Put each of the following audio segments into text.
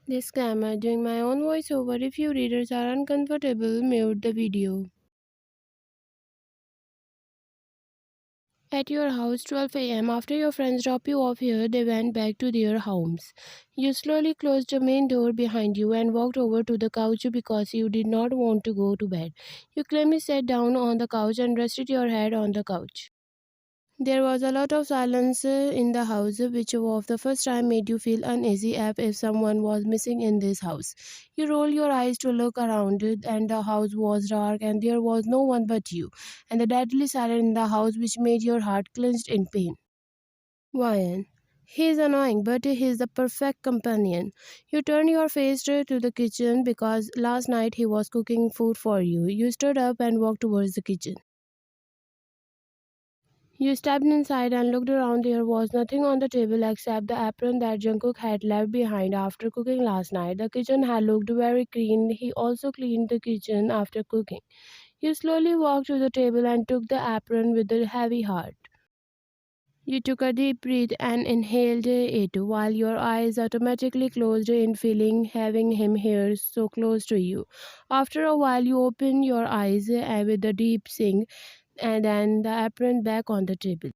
Disclaimer: doing my own voiceover. If you readers are uncomfortable, mute the video. At your house, 12 a.m. After your friends drop you off here, they went back to their homes. You slowly closed the main door behind you and walked over to the couch because you did not want to go to bed. You calmly sat down on the couch and rested your head on the couch. There was a lot of silence in the house, which of the first time made you feel uneasy as if someone was missing in this house. You rolled your eyes to look around, and the house was dark, and there was no one but you, and the deadly silence in the house, which made your heart clenched in pain. Ryan. He is annoying, but he is the perfect companion. You turn your face to the kitchen because last night he was cooking food for you. You stood up and walked towards the kitchen. You stepped inside and looked around. There was nothing on the table except the apron that Jungkook had left behind after cooking last night. The kitchen had looked very clean. He also cleaned the kitchen after cooking. You slowly walked to the table and took the apron with a heavy heart. You took a deep breath and inhaled it while your eyes automatically closed in feeling having him here so close to you. After a while you opened your eyes with a deep sing and then the apron back on the table.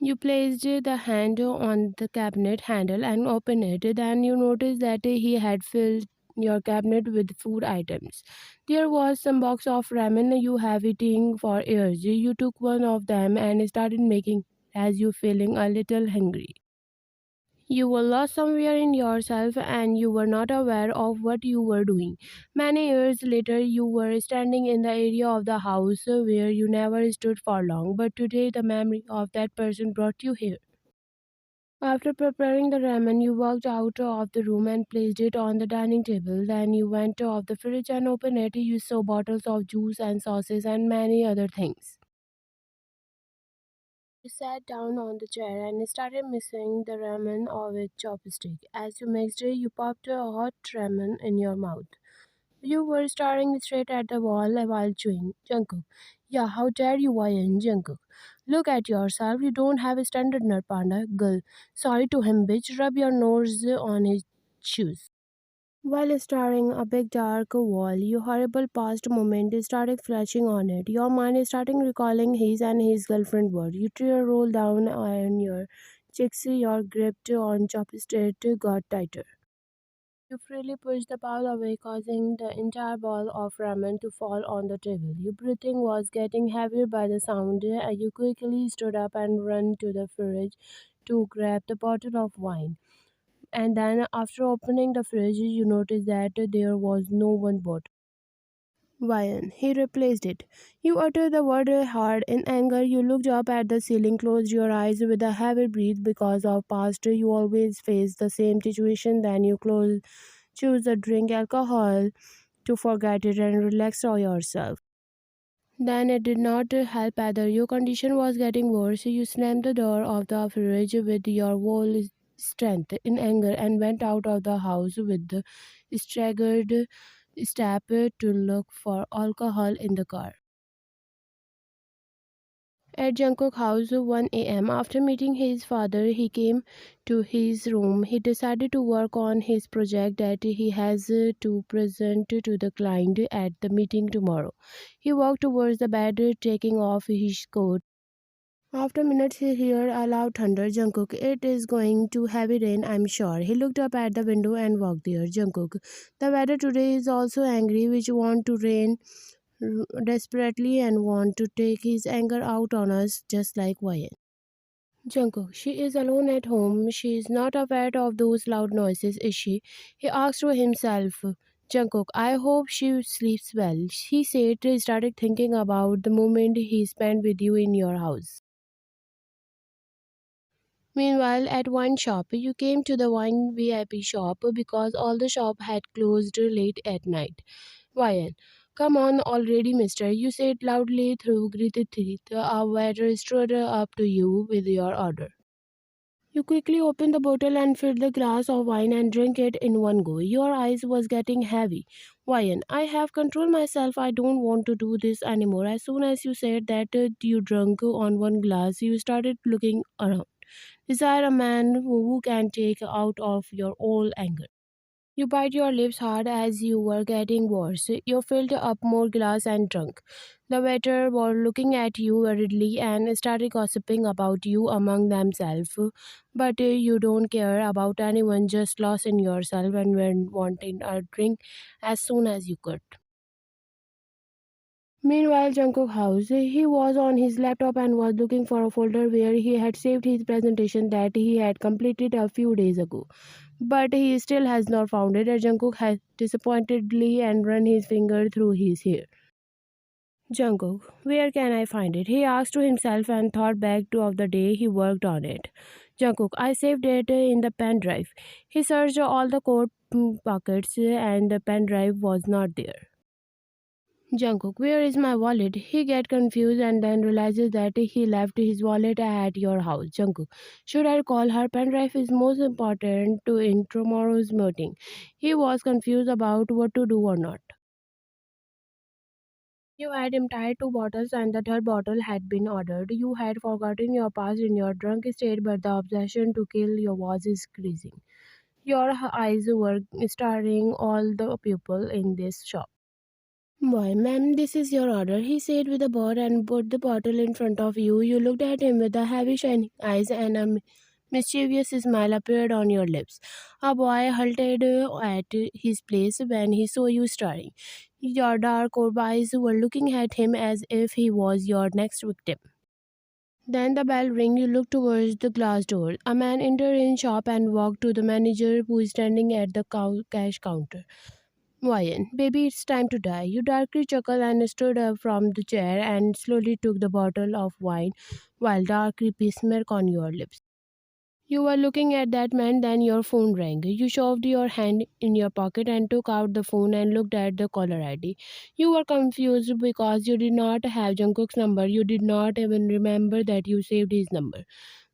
You placed the hand on the cabinet handle and opened it. Then you noticed that he had filled your cabinet with food items. There was some box of ramen you have eaten for years. You took one of them and started making as you feeling a little hungry. You were lost somewhere in yourself and you were not aware of what you were doing. Many years later, you were standing in the area of the house where you never stood for long, but today the memory of that person brought you here. After preparing the ramen, you walked out of the room and placed it on the dining table. Then you went to the fridge and opened it. You saw bottles of juice and sauces and many other things. You sat down on the chair and started mixing the ramen with chopstick. As you mixed it, you popped a hot ramen in your mouth. You were staring straight at the wall while chewing. Jungkook. Yeah, how dare you, Ryan? Jungkook. Look at yourself. You don't have a standard nut panda. Girl. Sorry to him, bitch. Rub your nose on his shoes. While staring a big dark wall, your horrible past moment started flashing on it. Your mind started recalling his and his girlfriend word. You tear roll down on your cheeks, your grip on chopstick got tighter. You freely pushed the bowl away, causing the entire bowl of ramen to fall on the table. Your breathing was getting heavier by the sound. You quickly stood up and ran to the fridge to grab the bottle of wine. And then, after opening the fridge, you noticed that there was no one bottle. Wine. He replaced it. You uttered the word hard in anger. You looked up at the ceiling, closed your eyes with a heavy breath because of past. You always face the same situation. Then you choose to drink alcohol to forget it and relax yourself. Then it did not help either. Your condition was getting worse. You slammed the door of the fridge with your whole strength in anger and went out of the house with the staggered step to look for alcohol in the car. At Jungkook house 1 a.m. after meeting his father, he came to his room. He decided to work on his project that he has to present to the client at the meeting tomorrow. He walked towards the bed, taking off his coat. After minutes, he heard a loud thunder. Jungkook, it is going to heavy rain, I'm sure. He looked up at the window and walked there. Jungkook, the weather today is also angry, which want to rain desperately and want to take his anger out on us, just like Wyatt. Jungkook, she is alone at home. She is not aware of those loud noises, is she? He asked to himself. Jungkook, I hope she sleeps well. He said he started thinking about the moment he spent with you in your house. Meanwhile, at wine shop, you came to the wine VIP shop because all the shop had closed late at night. Ryan, come on already, mister, you said loudly through gritted teeth. Our waiter stood up to you with your order. You quickly opened the bottle and filled the glass of wine and drank it in one go. Your eyes was getting heavy. Ryan, I have controlled myself. I don't want to do this anymore. As soon as you said that you drank on one glass, you started looking around. Desire a man who can take out of your all anger. You bite your lips hard as you were getting worse. You filled up more glass and drunk. The waiter were looking at you worriedly and started gossiping about you among themselves. But you don't care about anyone, just lost in yourself and were wanting a drink as soon as you could. Meanwhile, Jungkook house, he was on his laptop and was looking for a folder where he had saved his presentation that he had completed a few days ago. But he still has not found it. Jungkook has disappointedly and run his finger through his hair. Jungkook, where can I find it? He asked to himself and thought back to of the day he worked on it. Jungkook, I saved it in the pen drive. He searched all the coat pockets and the pen drive was not there. Jungkook, where is my wallet? He gets confused and then realizes that he left his wallet at your house. Jungkook, should I call her? Pen drive is most important to in tomorrow's meeting. He was confused about what to do or not. You had him tied two bottles and the third bottle had been ordered. You had forgotten your past in your drunk state, but the obsession to kill you was increasing. Your eyes were staring all the people in this shop. Why, ma'am, this is your order, he said with a bow and put the bottle in front of you. You looked at him with the heavy shining eyes and a mischievous smile appeared on your lips. A boy halted at his place when he saw you staring. Your dark eyes were looking at him as if he was your next victim. Then the bell rang. You looked towards the glass door. A man entered in shop and walked to the manager who is standing at the cash counter. Ryan, baby, it's time to die. You darkly chuckled and stood up from the chair and slowly took the bottle of wine while dark creepy smirk on your lips. You were looking at that man, then your phone rang. You shoved your hand in your pocket and took out the phone and looked at the caller ID. You were confused because you did not have Jungkook's number. You did not even remember that you saved his number.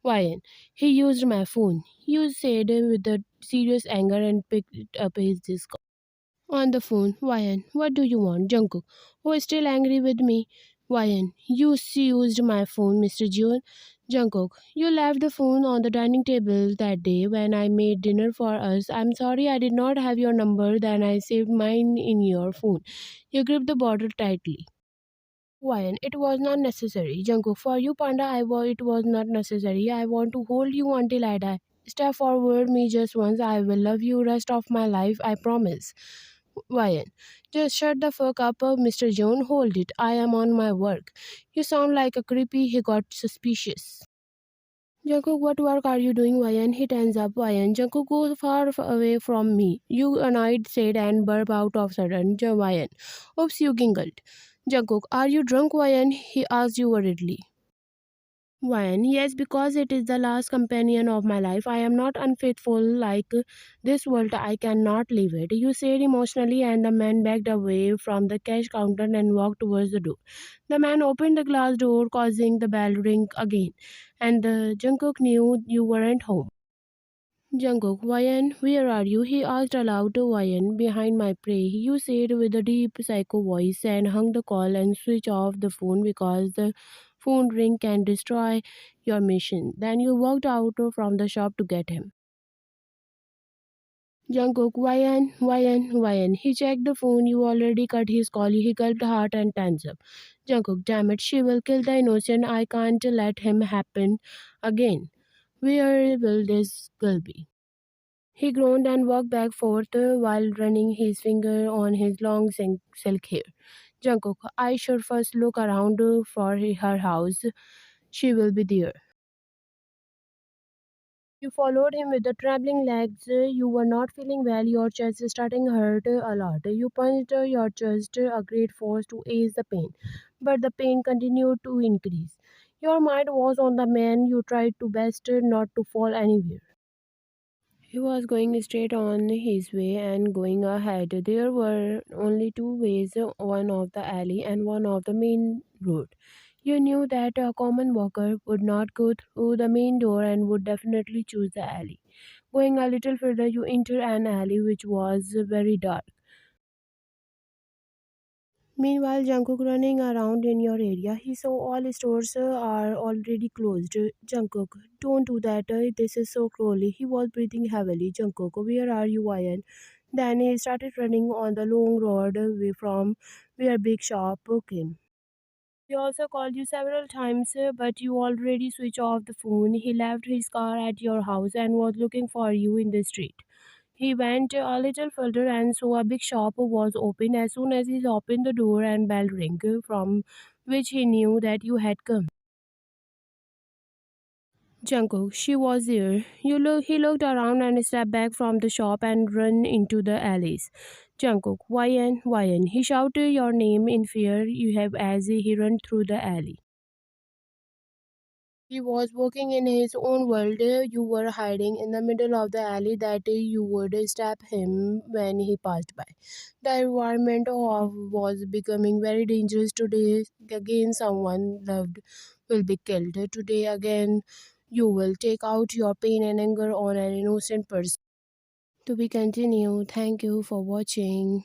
Ryan, he used my phone. You said with a serious anger and picked up his disc. On the phone, Ryan, what do you want? Jungkook, who is still angry with me? Ryan, you used my phone, Mr. Jeon. Jungkook, you left the phone on the dining table that day when I made dinner for us. I'm sorry I did not have your number, then I saved mine in your phone. You gripped the bottle tightly. Ryan, it was not necessary. Jungkook, for you, Panda, it was not necessary. I want to hold you until I die. Step forward me just once. I will love you rest of my life. I promise. Ryan, just shut the fuck up, Mr. John. Hold it. I am on my work. You sound like a creepy. He got suspicious. Jungkook, what work are you doing, Ryan? He turns up. Ryan, Jungkook, go far away from me. You annoyed said and burp out of sudden. Ryan, oops, you giggled. Jungkook, are you drunk, Ryan? He asked you worriedly. Ryan, yes, because it is the last companion of my life. I am not unfaithful like this world. I cannot leave it. You said emotionally, and the man backed away from the cash counter and walked towards the door. The man opened the glass door, causing the bell ring again, and the Jungkook knew you weren't home. Jungkook, Ryan, where are you? He asked aloud to Ryan behind my prey. You said with a deep psycho voice and hung the call and switched off the phone because the phone ring can destroy your mission. Then you walked out from the shop to get him. Jungkook, Ryan. He checked the phone. You already cut his call. He gulped hard and tense up. Jungkook, damn it, she will kill the innocent. I can't let him happen again. Where will this girl be? He groaned and walked back forth while running his finger on his long silk hair. Jungkook, I should first look around for her house. She will be there. You followed him with the trembling legs. You were not feeling well. Your chest starting hurt a lot. You punched your chest a great force to ease the pain, but the pain continued to increase. Your mind was on the man. You tried to best not to fall anywhere. He was going straight on his way and going ahead. There were only two ways, one of the alley and one of the main road. You knew that a common walker would not go through the main door and would definitely choose the alley. Going a little further, you entered an alley which was very dark. Meanwhile, Jungkook running around in your area, he saw all stores are already closed. Jungkook, don't do that. This is so cruel. He was breathing heavily. Jungkook, where are you, Ian? Then he started running on the long road away from where Big Shop came. He also called you several times, but you already switched off the phone. He left his car at your house and was looking for you in the street. He went a little further and saw a big shop was open. As soon as he opened the door and bell rang, from which he knew that you had come. Jungkook, she was there. He looked around and stepped back from the shop and ran into the alleys. Jungkook, YN, YN. He shouted your name in fear you have as he ran through the alley. He was walking in his own world. You were hiding in the middle of the alley that you would stab him when he passed by. The environment was becoming very dangerous today. Again, someone loved will be killed. Today, again, you will take out your pain and anger on an innocent person. To be continued. Thank you for watching.